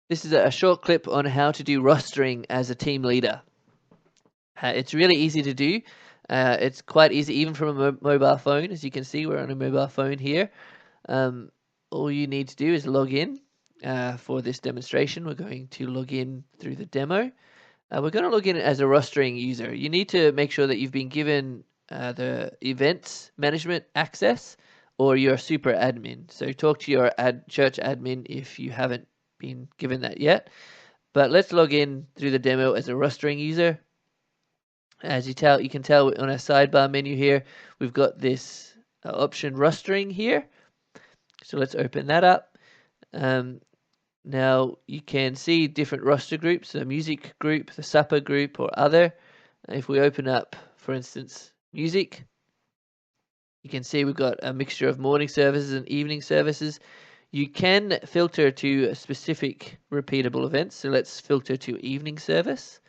This is a short clip on how to do rostering as a team leader. It's really easy to do. It's quite easy even from a mobile phone. As you can see, we're on a mobile phone here. Um, all you need to do is log in for this demonstration. We're going to log in through the demo. We're going to log in as a rostering user. You need to make sure that you've been given the events management access, or you're a super admin. So talk to your church admin if you haven't been given that yet. But let's log in through the demo as a rostering user. As you can tell on our sidebar menu here, we've got this option rostering here. So let's open that up. Now you can see different roster groups, the music group, the supper group, or other. If we open up, for instance, music, you can see we've got a mixture of morning services and evening services. You can filter to specific repeatable events. So let's filter to evening service.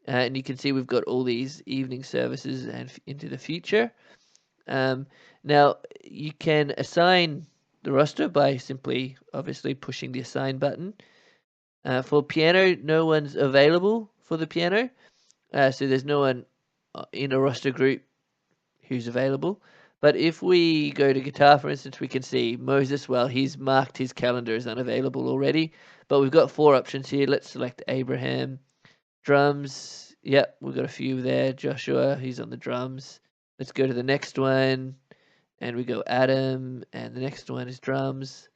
And you can see we've got all these evening services and into the future. Now you can assign the roster by simply, obviously, pushing the assign button. For piano, no one's available for the piano. So there's no one in a roster group who's available. But if we go to guitar, for instance, we can see Moses, well, he's marked his calendar as unavailable already. But we've got 4 options here. Let's select Abraham. Drums, yep, we've got a few there. Joshua, he's on the drums. Let's go to the next one. And we go Adam, and the next one is drums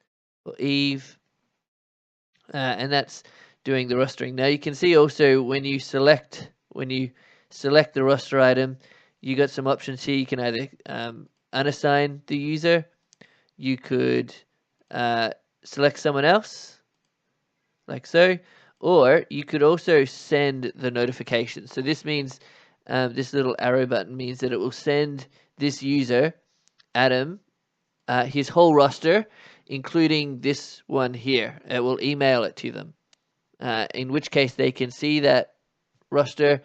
for Eve. And that's doing the rostering. Now you can see also when you select the roster item, you got some options here. You can either unassign the user, you could select someone else, like so, or you could also send the notification. So this means this little arrow button means that it will send this user, Adam, his whole roster, including this one here. It will email it to them, in which case they can see that roster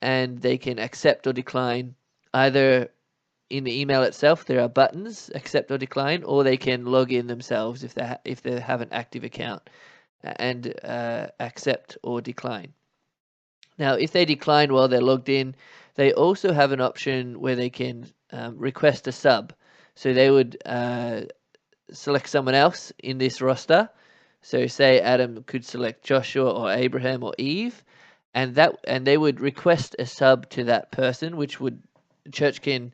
and they can accept or decline. Either in the email itself there are buttons, accept or decline, or they can log in themselves if they have an active account and accept or decline. Now, if they decline while they're logged in, they also have an option where they can request a sub. So they would select someone else in this roster. So say Adam could select Joshua or Abraham or Eve, and they would request a sub to that person, which would ChurchKin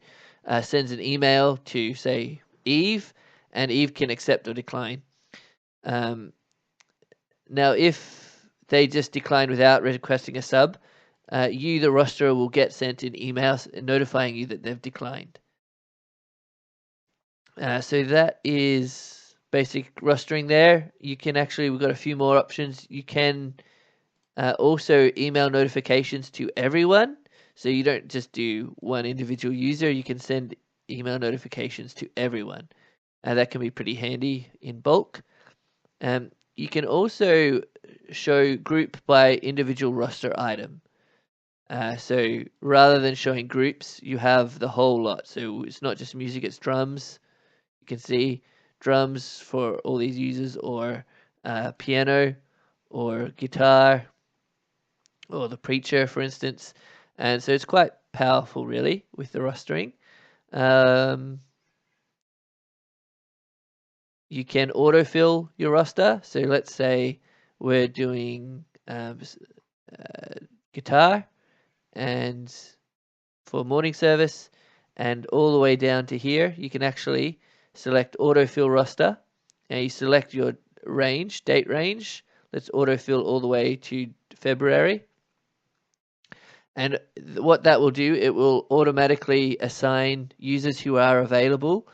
sends an email to say Eve, and Eve can accept or decline. Now, if they just decline without requesting a sub, you, the roster, will get sent an email notifying you that they've declined. So that is basic rostering there. You can actually, we've got a few more options. You can also email notifications to everyone. So you don't just do one individual user. You can send email notifications to everyone. That can be pretty handy in bulk. You can also show group by individual roster item. So rather than showing groups, you have the whole lot. So it's not just music, it's drums. You can see drums for all these users, or piano, or guitar, or the preacher, for instance. And so it's quite powerful, really, with the rostering. You can autofill your roster. So let's say we're doing guitar and for morning service, and all the way down to here, you can actually select autofill roster, and you select your range, date range. Let's autofill all the way to February. And what that will do, it will automatically assign users who are available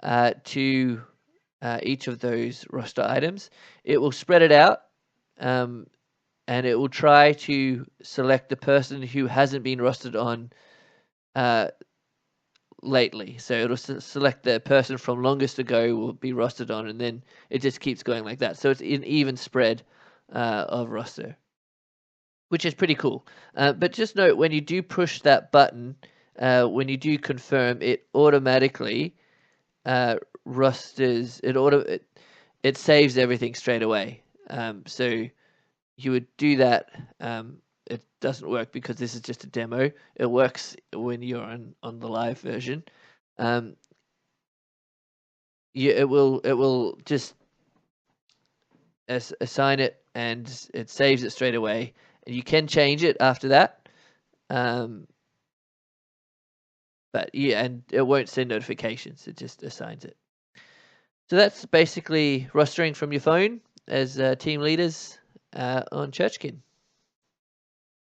to each of those roster items. It will spread it out, and it will try to select the person who hasn't been rostered on lately. So it'll select the person from longest ago will be rostered on, and then it just keeps going like that. So it's an even spread of roster, which is pretty cool. But just note, when you do push that button, when you do confirm, it automatically rosters. It saves everything straight away. So you would do that. It doesn't work because this is just a demo. It works when you're on the live version. It will just assign it, and it saves it straight away. And you can change it after that. But yeah, and it won't send notifications. It just assigns it. So that's basically rostering from your phone as team leaders on ChurchKin.